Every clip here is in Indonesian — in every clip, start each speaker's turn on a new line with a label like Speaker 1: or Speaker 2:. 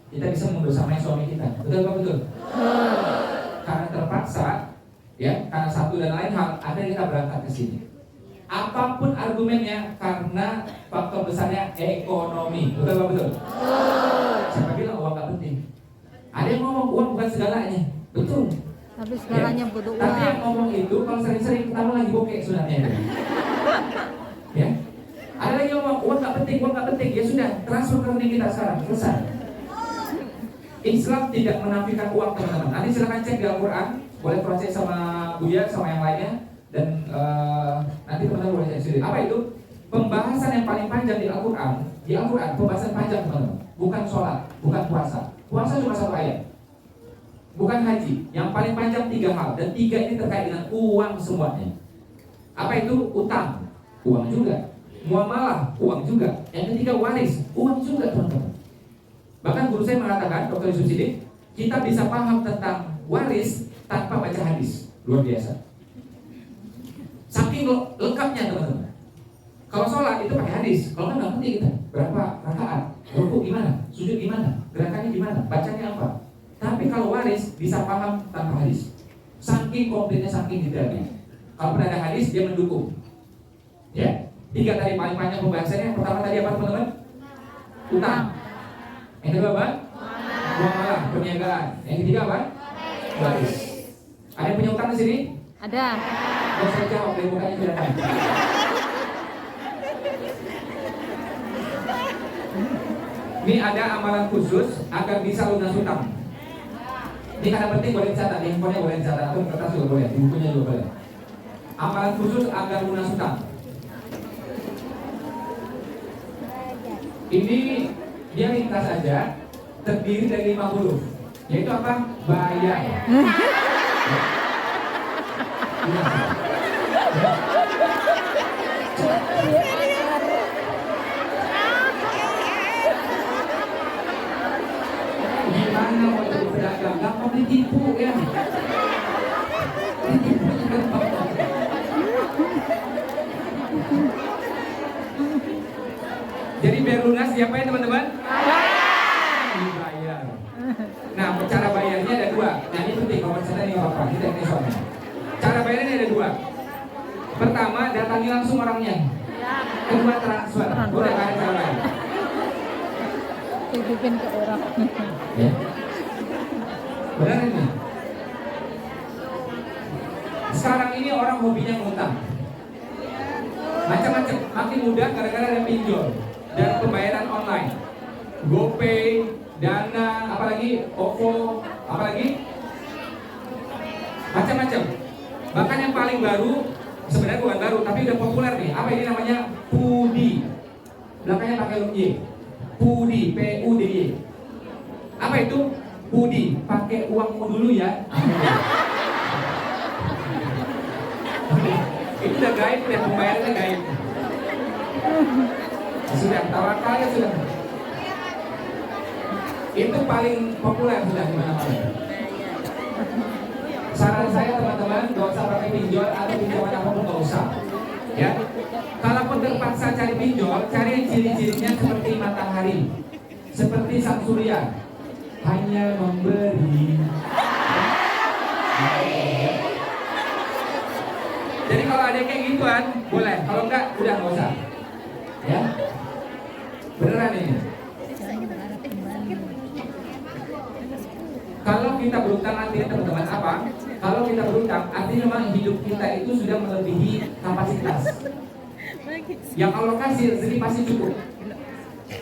Speaker 1: kita bisa mendosamai suami kita. Betul apa betul? Karena terpaksa, ya, karena satu dan lain hal, akhirnya kita berangkat ke sini. Apapun argumennya, karena faktor besarnya ekonomi. Betul apa betul? Siapa bilang uang gak penting? Ada yang ngomong uang bukan segalanya. Betul.
Speaker 2: Tapi segalanya butuh uang.
Speaker 1: Tapi yang ngomong itu kalau sering-sering ketahuan lagi bokeh sebenarnya. Ya. Ada lagi ngomong uang gak penting, uang gak penting. Ya sudah, transfer ke rekening kita sekarang, selesai. Islam tidak menafikan uang, teman-teman. Nanti silakan cek di Al-Quran, boleh proses sama Buya sama yang lainnya, dan nanti teman-teman boleh cek sendiri. Apa itu? Pembahasan yang paling panjang di Al-Quran pembahasan panjang, teman-teman. Bukan sholat, bukan puasa. Puasa cuma satu ayat. Bukan haji. Yang paling panjang 3 hal, dan 3 ini terkait dengan uang semuanya. Apa itu? Utang, uang juga. Muamalah, uang juga. Yang ketiga waris, uang juga, teman-teman. Bahkan guru saya mengatakan, Dr. Yusuf Siddiq, kita bisa paham tentang waris tanpa baca hadis. Luar biasa. Saking lengkapnya, teman-teman. Kalau sholat itu pakai hadis, kalau nggak ngerti kita berapa rakaat, rukuk gimana, sujud gimana, gerakannya gimana, bacanya apa. Tapi kalau waris bisa paham tanpa hadis. Saking komplitnya, saking detailnya. Kalau pernah ada hadis, dia mendukung. Ya, 3 tadi paling panjang pembahasannya. Yang pertama tadi apa, teman-teman? Utang. Yang kedua apa? Muamalah, perniagaan. Yang ketiga apa? Waris. Ada yang punya utang di sini?
Speaker 2: Ada.
Speaker 1: Kalau saya jawab dari mukanya sudah ada. Ini ada amalan khusus agar bisa lunas utang. Ini karena penting, boleh dicatat, di handphonenya boleh dicatat, atau di kertas juga boleh, di bukunya juga boleh. Amalan khusus agar lunas utang. Ini dia ringkas saja, terdiri dari 5 huruf, yaitu apa? Bayar. Gimana mau jadi pedagang? Gampang ditipu ya. Ditipu gampang. Jadi biar lunas diapain, teman-teman? Dibayar. Nah, cara bayarnya ada 2. Nah, ini penting, kalau saya ini apa? Kita ini soalnya. Cara bayarnya ada 2. Pertama, datangi langsung orangnya. Kedua, transfer. Udah ada cara lain.
Speaker 2: Titipin ke orang.
Speaker 1: Ya. Benar ini. Sekarang ini orang hobinya ngutang. Macam-macam, makin mudah gara-gara ada pinjol dan pembayaran online. GoPay, Dana, apalagi OVO, apalagi macam-macam. Bahkan yang paling baru, sebenarnya bukan baru tapi udah populer nih. Apa ini namanya? Pudi. Belakangnya pakai huruf Y. Pudi, P-U-D-Y. Apa itu? Pudi. Pakai uangmu dulu ya. Itu udah gaib, ya pembayarannya gaib. Sudah tawakal ya sudah. Itu paling populer sudah di mana-mana. Saran saya, teman-teman, gak usah pakai pinjol atau pinjaman apapun, gak usah. Ya. Kalaupun terpaksa cari pinjol, cari ciri-cirinya seperti matahari, seperti sang surya, hanya memberi. Jadi kalau ada kayak gituan, boleh. Kalau enggak, udah nggak usah. Ya, beneran ini. Kalau kita berutang artinya, teman-teman, apa? Kalau kita berutang artinya memang hidup kita itu sudah melebihi kapasitas. Yang Allah kasih rezeki pasti cukup.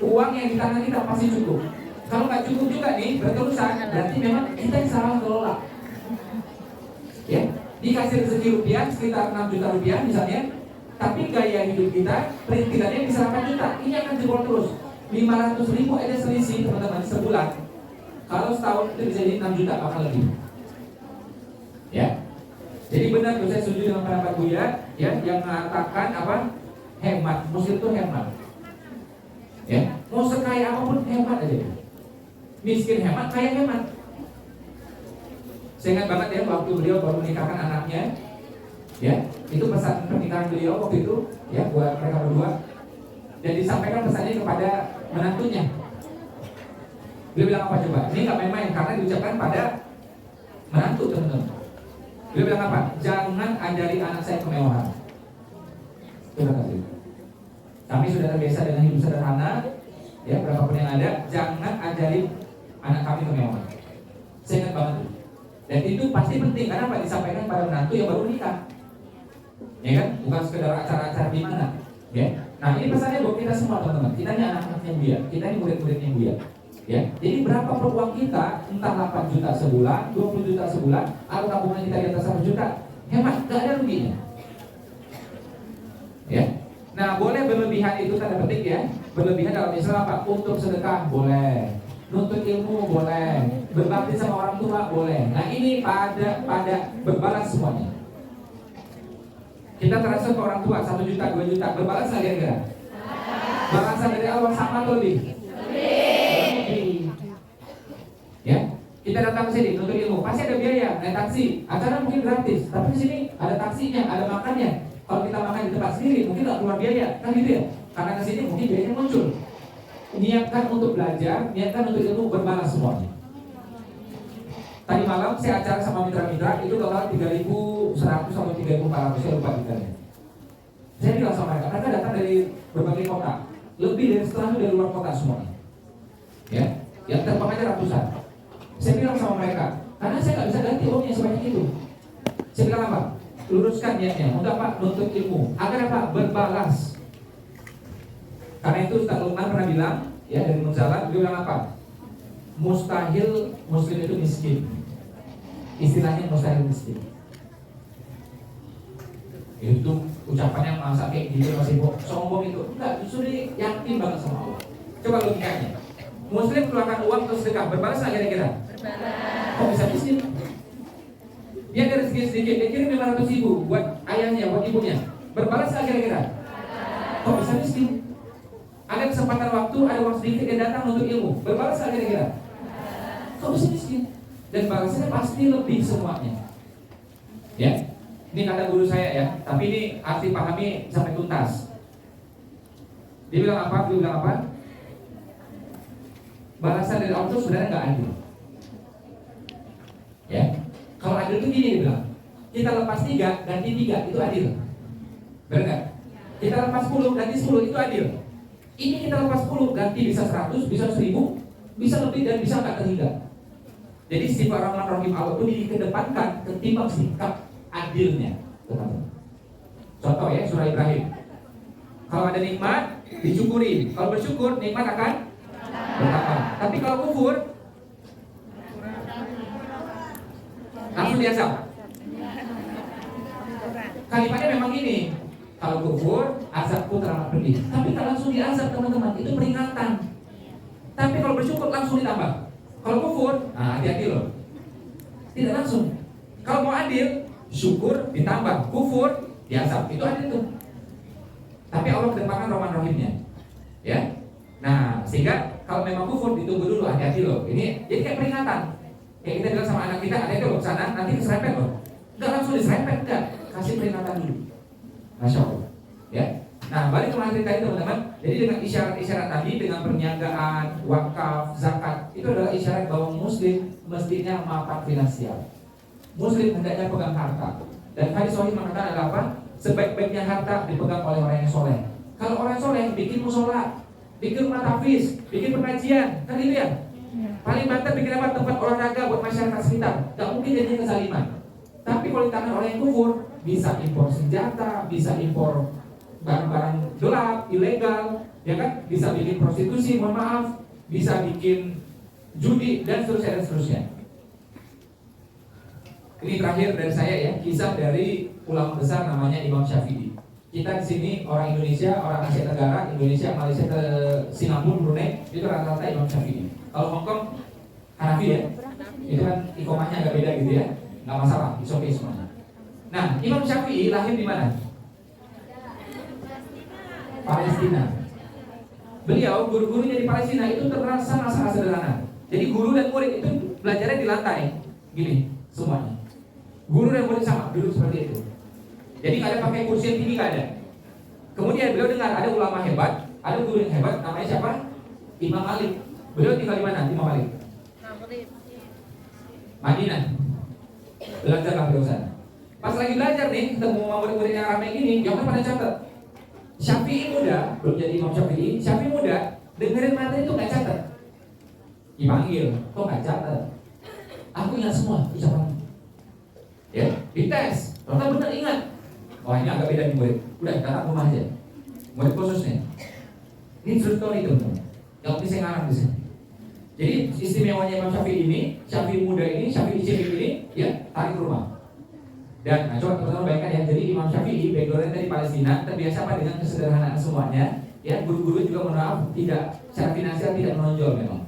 Speaker 1: Uang yang di tangan kita pasti cukup. Kalau nggak cukup juga nih, berterusan, berarti memang kita yang salah kelola. Ya, dikasih rezeki rupiah sekitar 6 juta rupiah misalnya, tapi gaya hidup kita perintilannya bisa 8 juta. Ini akan jebol terus. 500.000 ada selisih, teman-teman, sebulan. Kalau setahun itu bisa jadi 6 juta bahkan lebih. Ya. Jadi benar, saya setuju dengan pendapat Buya ya, yang mengatakan apa? Hemat. Muslim itu hemat. Ya. Mau sekaya apapun hemat aja. Miskin hemat, kaya hemat. Saya ingat banget ya waktu beliau baru menikahkan anaknya. Ya, itu pesan pernikahan beliau waktu itu ya buat mereka berdua. Dan disampaikan pesannya kepada menantunya. Beliau bilang apa coba? Ini nggak main-main karena diucapkan pada menantu teman-teman. Beliau bilang apa? Jangan ajari anak saya kemewahan. Terima kasih. Kami sudah terbiasa dengan hidup sederhana, ya berapapun yang ada, jangan ajari anak kami kemewahan. Saya ingat banget. Dan itu pasti penting karena apa? Disampaikan pada menantu yang baru nikah. Ya kan? Bukan sekedar acara-acara di mana. Ya. Nah, ini pesannya buat kita semua teman-teman. Kita ini anak-anaknya Buya, kita ini murid-muridnya Buya. Ya. Jadi berapa peluang kita, entah 8 juta sebulan, 20 juta sebulan, atau tabungan kita di atas 1 juta, hemat, gak ada ruginya. Ya. Nah, boleh berlebihan itu tanda petik ya. Berlebihan dalam Islam apa? Untuk sedekah boleh, nuntut ilmu boleh, berbakti sama orang tua boleh. Nah, ini pada berbalas semuanya. Kita transfer ke orang tua 1 juta, 2 juta, berbalas nggak kira-kira? Balasan dari Allah sama atau lebih? Ya, kita datang ke sini untuk ilmu, pasti ada biaya, naik taksi. Acara mungkin gratis, tapi di sini ada taksinya, ada makannya. Kalau kita makan di tempat sendiri, mungkin nggak keluar biaya, kan gitu ya? Karena ke sini mungkin biayanya muncul. Niatkan untuk belajar, niatkan untuk ilmu, berbalas semuanya. Tadi malam saya acara sama mitra-mitra itu total 3.100 sampai 3.400, saya lupa detailnya. Saya bilang sama mereka datang dari berbagai kota, lebih dari setengah itu dari luar kota semuanya. Ya, yang terbang aja ratusan. Saya bilang sama mereka, karena saya nggak bisa ganti uangnya sebanyak itu. Saya bilang apa? Luruskan niatnya, untuk apa? Nuntut ilmu, agar apa? Berbalas. Karena itu Ustaz Luqman pernah bilang, ya dari Munzalat, dia bilang apa? Mustahil muslim itu miskin. Istilahnya mustahil miskin. Itu ucapannya masa kayak gitu masih sombong itu. Enggak, justru dia yakin banget sama Allah. Coba logikanya. Muslim keluarkan uang terus sedekah, berbalas nggak kira-kira? Berbalas. Kok bisa miskin? Dia ada rezeki sedikit, dia kirim 500.000 buat ayahnya, buat ibunya. Berbalas nggak kira-kira? Kok bisa miskin? Ada kesempatan waktu, ada uang sedikit, dia datang untuk ilmu. Berbalas nggak kira-kira? Kok bisa miskin? Dan balasnya pasti lebih semuanya. Ya, ini kata guru saya ya, tapi ini arti pahami sampai tuntas. Dia bilang apa? Dia bilang apa? Balasan dari Allah itu sebenarnya nggak adil. Ya, kalau adil itu gini dia bilang, kita lepas 3 ganti 3 itu adil. Benar nggak? Kita lepas 10 ganti 10 itu adil. Ini kita lepas 10 ganti bisa 100, bisa 1000, bisa lebih dan bisa nggak terhingga. Jadi sifat Rahman Rahim Allah itu dikedepankan ketimbang sikap adilnya. Contoh ya, surah Ibrahim. Kalau ada nikmat, disyukuri. Kalau bersyukur, nikmat akan bertambah. Tapi kalau kufur, langsung diazab. Kalimatnya memang ini. Kalau kufur, azabku teramat pedih. Tapi kalau langsung diazab teman-teman, itu peringatan. Tapi kalau bersyukur langsung ditambah. Kalau kufur, hati-hati loh. Tidak langsung. Kalau mau adil, syukur ditambah, kufur diazab. Itu adil tuh. Tapi Allah kedepankan Rahman Rahimnya. Ya. Nah, sehingga kalau memang kufur ditunggu dulu, hati-hati loh. Ini jadi kayak peringatan. Kayak kita bilang sama anak kita, hati-hati loh sana, nanti keserempet loh. Enggak langsung diserempet, enggak. Kasih peringatan dulu. Masya Allah. Ya. Nah, balik ke materi tadi teman-teman. Jadi dengan isyarat-isyarat tadi, dengan perniagaan, wakaf, zakat, itu adalah isyarat bahwa muslim mestinya mapan finansial. Muslim hendaknya pegang harta. Dan hadis sahih mengatakan adalah apa? Sebaik-baiknya harta dipegang oleh orang yang soleh. Kalau orang soleh bikin musola, bikin rumah tahfiz, bikin pengajian, kan itu ya? Paling banter bikin apa? Tempat olahraga buat masyarakat sekitar. Gak mungkin jadinya kezaliman. Tapi kalau di tangan orang yang kufur, bisa impor senjata, bisa impor barang-barang gelap, ilegal, ya kan? Bisa bikin prostitusi, mohon maaf, bisa bikin judi dan seterusnya. Ini terakhir dari saya ya, kisah dari ulama besar namanya Imam Syafi'i. Kita di sini orang Indonesia, orang Asia Tenggara, Indonesia, Malaysia, ke Singapura, Brunei, itu rata-rata Imam Syafi'i. Kalau Hong Kong, Hanafi ya, itu kan ikomahnya agak beda gitu ya, nggak masalah, it's okay semuanya. Nah, Imam Syafi'i lahir di mana? Palestina. Beliau guru-gurunya di Palestina itu terkenal sangat-sangat sederhana. Jadi guru dan murid itu belajarnya di lantai, gini semuanya. Guru dan murid sama, duduk seperti itu. Jadi nggak ada pakai kursi yang tinggi, nggak ada. Kemudian beliau dengar ada ulama hebat, ada guru yang hebat, namanya siapa? Imam Malik. Beliau tinggal di mana? Imam Malik. Madinah. Belajarlah beliau sana. Pas lagi belajar nih, ketemu murid-murid yang ramai gini, yang pada catat. Syafi'i muda, belum jadi Imam Syafi'i, Syafi'i muda, dengerin materi itu nggak catat. Dipanggil, kok nggak catat? Aku ingat semua ucapan. Ya, dites, ternyata benar ingat. Wah ini agak beda nih murid. Udah, datang rumah aja. Murid khususnya. Ini true story teman-teman. Yang penting saya ngarang di sini. Jadi istimewanya Imam Syafi'i ini, Syafi'i muda ini, Syafi'i cilik ini, ya tarik ke rumah. Dan nah, coba teman-teman bayangkan ya, jadi Imam Syafi'i backgroundnya dari Palestina, terbiasa apa dengan kesederhanaan semuanya. Ya, guru-guru juga mohon maaf tidak secara finansial tidak menonjol memang.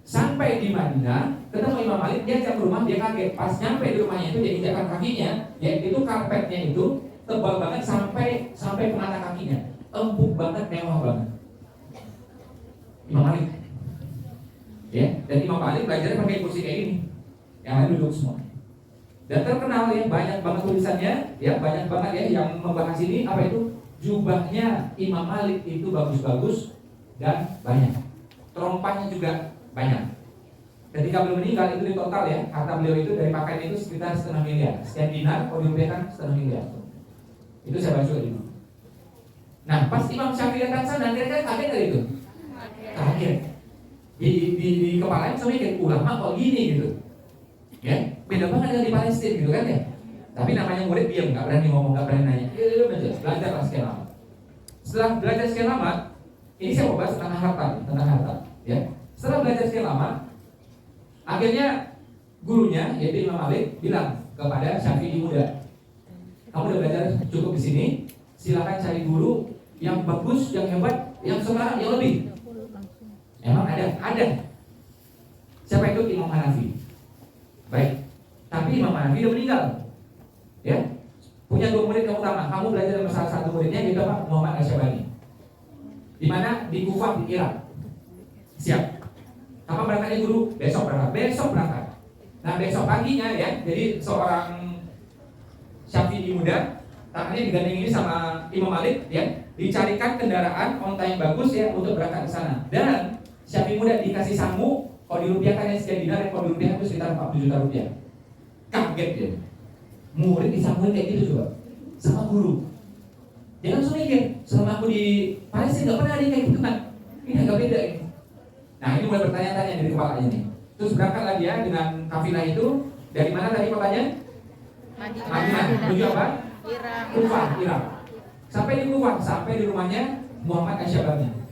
Speaker 1: Sampai di Madinah, ketemu Imam Malik, dia ajak ke rumah, dia kaget. Pas nyampe di rumahnya itu, dia injakan kakinya, ya itu karpetnya itu tebal banget sampai ke mata kakinya, empuk banget, mewah banget. Imam Malik. Ya, dan Imam Malik belajarnya pakai kursi kayak gini, yang lain duduk semua. Dan terkenal ya, banyak banget tulisannya, ya banyak banget ya yang membahas ini. Apa itu? Jubahnya Imam Malik itu bagus-bagus dan banyak. Terompahnya juga banyak. Ketika beliau meninggal itu di total ya, harta beliau itu dari pakaian itu sekitar 0,5 miliar. Sekian dinar, kalau dirupiahkan 0,5 miliar. Itu saya baca dulu. Nah, pas Imam Syafi'i datang sana, kira-kira kaget nggak itu? Kaget. Di kepalanya saya mikir, ulama kok gini gitu. Ya, beda banget dengan di Palestina gitu kan ya. Tapi namanya murid diam, nggak berani ngomong, nggak berani nanya. Belajarlah sekian lama. Setelah belajar sekian lama, ini saya mau bahas tentang harta, ya. Setelah belajar sekian lama, akhirnya gurunya yaitu Imam Malik bilang kepada Syafi'i muda, kamu udah belajar cukup di sini, silakan cari guru yang bagus, yang hebat, yang sekarang yang lebih. Emang ada. Siapa itu? Imam Hanafi. Baik, tapi Imam Hanafi udah meninggal. Ya, punya 2 murid yang utama. Kamu belajar sama salah satu muridnya, yaitu apa? Muhammad Asy-Syabani. Di mana? Di Kufah, di Irak. Siap. Kapan berangkatnya guru? Besok berangkat. Nah besok paginya ya, jadi seorang Syafi'i muda, tangannya digandeng ini sama Imam Malik, ya, dicarikan kendaraan onta yang bagus ya untuk berangkat ke sana. Dan Syafi'i muda dikasih sangu. Kalau dirupiahkan yang sekian dinar, kalau dirupiahkan itu sekitar 40 juta rupiah. Kaget dia. Murid disambungin kayak gitu coba sama guru. Dia langsung mikir, selama aku di Palestina nggak pernah ada kayak gitu kan. Ini agak beda ini. Nah ini mulai bertanya-tanya dari kepalanya nih. Terus berangkat lagi ya dengan kafilah itu. Dari mana tadi kotanya? Madinah. Menuju apa? Kufah, Irak. Sampai di Kufah, sampai di rumahnya Muhammad Asy-Syabani.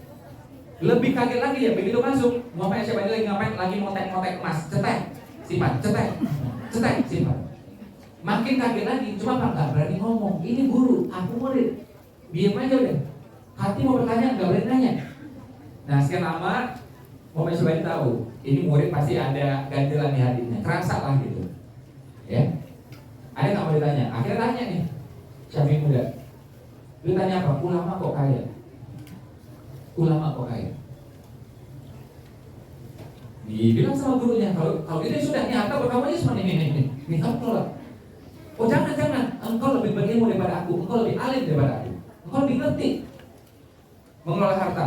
Speaker 1: Lebih kaget lagi ya, begitu masuk Muhammad Asy-Syabani lagi ngapain? Lagi motek-motek emas, cetek, simpan, simpan. Makin kaget lagi, cuma Pak nggak berani ngomong. Ini guru, aku murid, diam aja udah. Hati mau bertanya, nggak berani nanya. Nah sekian lama Muhammad Asy-Syabani tahu, ini murid pasti ada ganjelan di hatinya, kerasa lah gitu. Ya, ada nggak mau ditanya? Akhirnya tanya nih, Syafi'i muda, lu tanya apa? Ulama kok kaya? Dibilang sama gurunya, kalau itu sudah nih harta berkamu aja semua ini kamu kelola. Oh jangan, engkau lebih berilmu daripada aku, engkau lebih alim daripada aku, engkau lebih ngerti mengelola harta.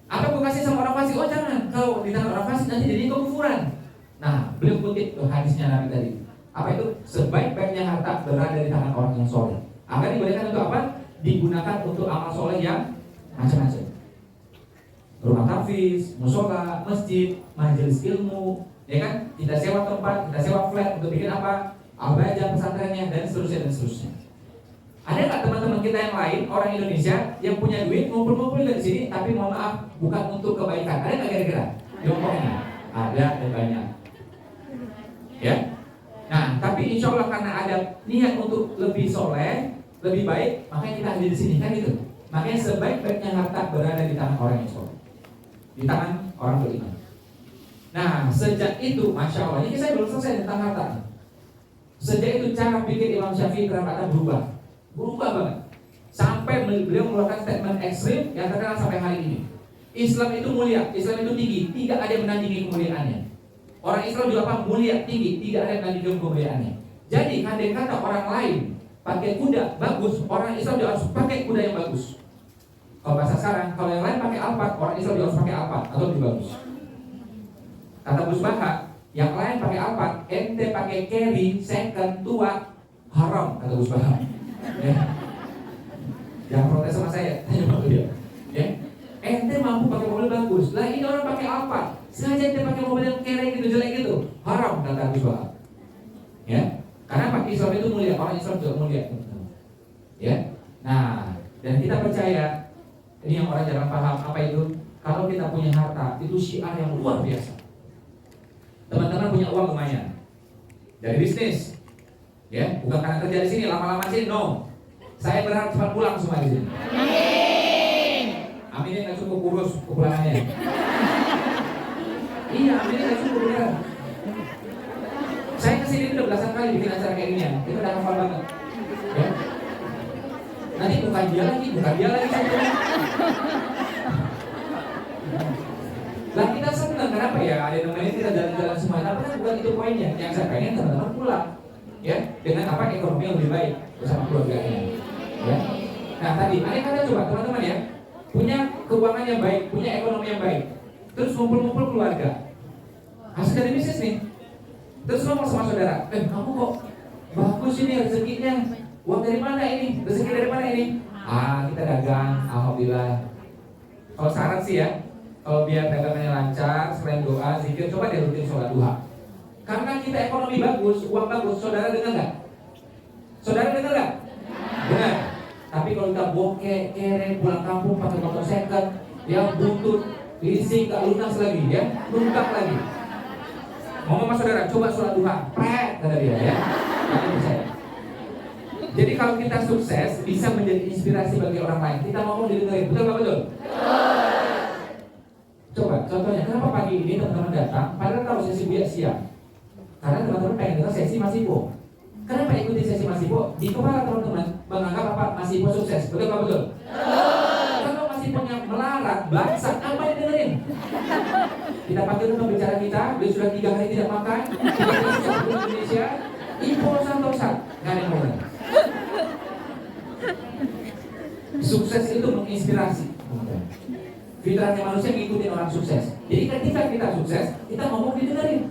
Speaker 1: Apa aku kasih sama orang fasik? Oh jangan, kalau di tangan orang fasik nanti jadi kekufuran. Nah, beliau kutip tuh hadisnya Nabi tadi. Apa itu? Sebaik-baiknya harta berada di tangan orang yang soleh. Agar diberikan untuk apa? Digunakan untuk amal soleh yang macam-macam. Rumah tahfiz, musola, masjid, majelis ilmu, ya kan? Kita sewa tempat, kita sewa flat untuk bikin apa? Al-Bajah pesantrennya dan seterusnya. Ada nggak teman-teman kita yang lain orang Indonesia yang punya duit ngumpul-ngumpul dari sini, tapi mohon maaf bukan untuk kebaikan? Ada nggak kira-kira? Contohnya ada dan banyak. Ya. Nah, tapi insya Allah karena ada niat untuk lebih soleh, lebih baik, makanya kita hadir di sini kan gitu. Makanya sebaik-baiknya harta berada di tangan orang yang soleh, di tangan orang beriman. Nah, sejak itu, masya Allah, ini saya belum selesai tentang harta. Sejak itu cara pikir Imam Syafi'i terhadap berubah banget. Sampai beliau mengeluarkan statement ekstrim yang terkenal sampai hari ini. Islam itu mulia, Islam itu tinggi, tidak ada yang menandingi kemuliaannya. Orang Islam juga apa? Mulia, tinggi, tidak ada yang menandingi kemuliaannya. Jadi andai kata orang lain pakai kuda bagus, orang Islam juga harus pakai kuda yang bagus. Kalau bahasa sekarang, kalau yang lain pakai Alphard, orang Islam juga harus pakai Alphard atau lebih bagus. Kata Gus Baha, yang lain pakai Alphard, ente pakai carry, second, tua, haram, kata Gus Baha. Ya. Jangan protes sama saya, tanya sama dia. Ya. Ente mampu pakai mobil bagus, lah ini orang pakai Alphard, sengaja ente pakai mobil yang kere gitu, jelek gitu, haram, kata Gus Baha. Ya. Karena pakai Islam itu mulia, orang Islam juga mulia. Ya. Nah, dan kita percaya, ini yang orang jarang paham apa itu. Kalau kita punya harta, itu syiar yang luar biasa. Teman-teman punya uang lumayan dari bisnis, ya, bukan karena kerja di sini lama-lama sini, no. Saya berharap cepat pulang semua di sini. Amin, nggak cukup urus kepulangannya. Iya, amin nggak cukup beneran. Saya kesini udah belasan kali bikin acara kayak gini ya, itu udah hafal banget. Ya. Nanti bukan dia lagi saya. Lah kita senang kenapa ya? Ada namanya kita jalan-jalan semua. Tapi kan bukan itu poinnya. Yang saya pengen teman-teman pulang, ya, dengan apa ekonomi yang lebih baik bersama keluarganya. Ya. Nah tadi, ada kata coba teman-teman ya, punya keuangan yang baik, punya ekonomi yang baik, terus ngumpul-ngumpul keluarga, hasil dari bisnis nih, terus ngomong sama saudara, kamu kok bagus ini rezekinya, uang dari mana ini, rezeki dari mana ini? Kita dagang, alhamdulillah. Kalau saran sih ya, kalau biar dagangannya lancar, selain doa, zikir, coba deh rutin sholat duha. Karena kita ekonomi bagus, uang bagus, saudara dengar nggak? Saudara dengar nggak? Dengar. Tapi kalau kita bokeh, kere, pulang kampung pakai motor second, ya buntut, leasing, gak lunas lagi, ya, nunggak lagi. Ngomong sama saudara, coba sholat duha, kata dia ya. Kalian percaya. Jadi kalau kita sukses, bisa menjadi inspirasi bagi orang lain. Kita ngomong didengarin, betul nggak betul? Coba, contohnya, kenapa pagi ini teman-teman datang, padahal tahu sesi biar siang? Karena teman-teman pengen dengar sesi Masipo. Kenapa ikuti sesi Masipo? Di kepala teman-teman menganggap apa? Masipo sukses, betul nggak betul? Kalau Masiponya melarat, bangsat, apa yang dengerin? Kita panggil pembicara kita, dia sudah 3 hari tidak makan, di Indonesia, Ipo Santosa, nggak ada yang mau. Sukses itu menginspirasi. Fitrahnya manusia ngikutin orang sukses. Jadi ketika kita sukses, kita ngomong didengarin.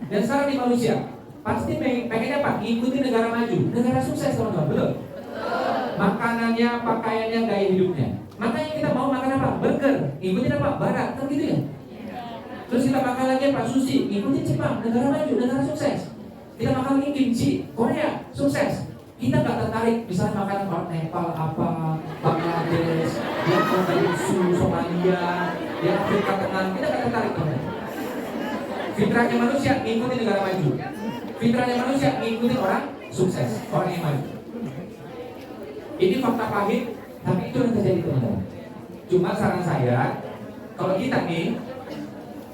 Speaker 1: Dan sekarang di manusia pasti pengennya apa? Ngikutin negara maju, negara sukses teman-teman, betul? Makanannya, pakaiannya, gaya hidupnya. Makanya kita mau makan apa? Burger, ngikutin apa? Barat, kan gitu ya? Terus kita makan lagi apa? Sushi, ngikutin Jepang, negara maju, negara sukses. Kita makan lagi kimchi, Korea, sukses. Kita nggak tertarik, misalnya makanan orang Nepal apa, Bangladesh, yang Kongo, Somalia, yang Afrika Tengah, kita nggak tertarik teman. Fitrahnya manusia ngikutin negara maju. Fitrahnya manusia ngikutin orang sukses, orang yang maju. Ini fakta pahit, tapi itu yang terjadi teman-teman. Cuma saran saya, kalau kita nih,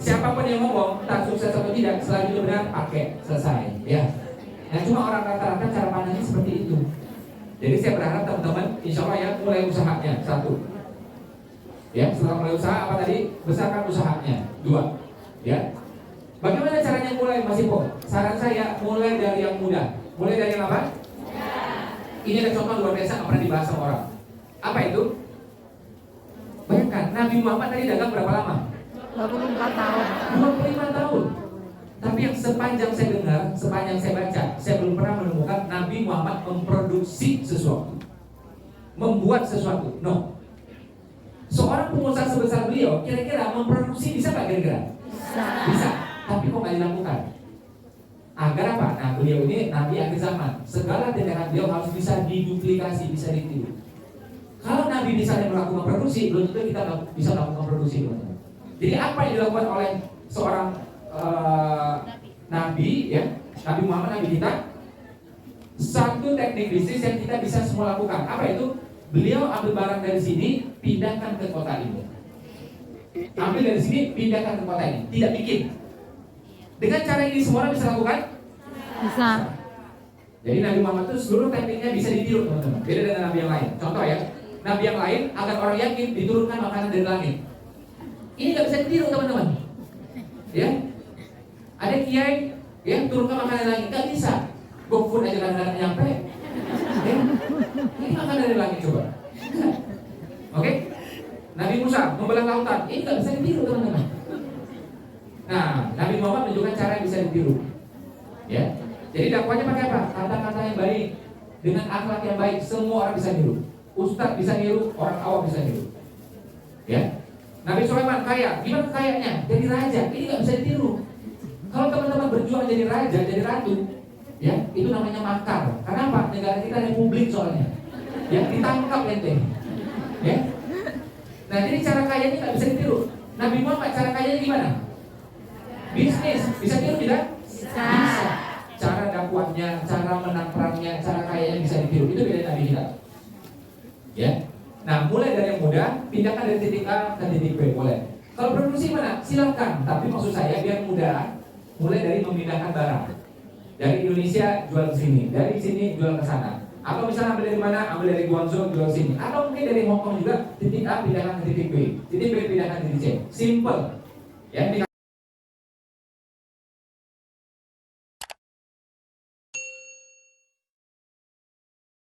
Speaker 1: siapapun yang ngomong tak sukses atau tidak, selagi itu benar pakai, selesai, ya. Nah cuma orang rata-rata cara pandangnya seperti itu. Jadi saya berharap teman-teman, insya Allah ya, mulai usahanya, 1. Ya, setelah mulai usaha apa tadi? Besarkan usahanya, 2. Ya. Bagaimana caranya mulai Mas Ipo? Saran saya mulai dari yang mudah. Mulai dari yang apa? Ini ada contoh luar biasa yang pernah dibahas sama orang. Apa itu? Bayangkan, Nabi Muhammad tadi dagang berapa lama?
Speaker 2: 24 tahun.
Speaker 1: 25 tahun. Tapi yang sepanjang saya dengar, sepanjang saya baca, saya belum pernah menemukan Nabi Muhammad memproduksi sesuatu, membuat sesuatu. No. Seorang pengusaha sebesar beliau, kira-kira memproduksi bisa nggak kira-kira? Bisa. Tapi kok nggak dilakukan? Agar apa? Nah, beliau ini Nabi akhir zaman. Segala tindakan beliau harus bisa diduplikasi, bisa ditiru. Kalau Nabi misalnya melakukan produksi, belum tentu kita bisa melakukan produksi, teman-teman. Jadi apa yang dilakukan oleh seorang Nabi, ya, Nabi Muhammad, Nabi kita, satu teknik bisnis yang kita bisa semua lakukan. Apa itu? Beliau ambil barang dari sini, pindahkan ke kota ini. Ambil dari sini, pindahkan ke kota ini. Tidak bikin. Dengan cara ini semua orang bisa lakukan?
Speaker 2: Bisa.
Speaker 1: Jadi Nabi Muhammad itu seluruh tekniknya bisa ditiru, teman-teman. Beda dengan Nabi yang lain. Contoh ya, Nabi yang lain agar orang yakin diturunkan makanan dari langit. Ini nggak bisa ditiru, teman-teman. Ya, ada kiai yang turunkan makanan dari langit, nggak bisa. GoFood aja kadang-kadang nyampe. Ya, ini makanan dari langit coba. Oke? Nabi Musa membelah lautan, ini nggak bisa ditiru, teman-teman. Nah, Nabi Muhammad menunjukkan cara yang bisa ditiru. Ya. Jadi dakwahnya pakai apa? Kata-kata yang baik dengan akhlak yang baik, semua orang bisa niru. Ustadz bisa niru, orang awam bisa niru. Ya. Nabi Sulaiman kaya, gimana kayanya? Jadi raja, ini nggak bisa ditiru. Kalau teman-teman berjuang jadi raja, jadi ratu, ya itu namanya makar. Karena apa? Negara kita republik soalnya. Ya ditangkap ente. Ya. Nah jadi cara kayanya nggak bisa ditiru. Nabi Muhammad cara kayanya gimana? Bisnis, bisa tiru tidak? Bisa. Cara dakwahnya, cara menang perangnya, cara kayanya bisa ditiru. Itu beda Nabi kita. Ya. Nah, mulai dari yang mudah, pindahkan dari titik A ke titik B, boleh. Kalau produksi mana? Silakan. Tapi maksud saya biar mudah, mulai dari memindahkan barang. Dari Indonesia jual ke sini, dari sini jual ke sana. Atau misalnya ambil dari mana? Ambil dari Guangzhou jual ke sini. Atau mungkin dari Hong Kong juga, titik A pindahkan ke titik B, titik B pindahkan ke titik C. Simple. Ya, ini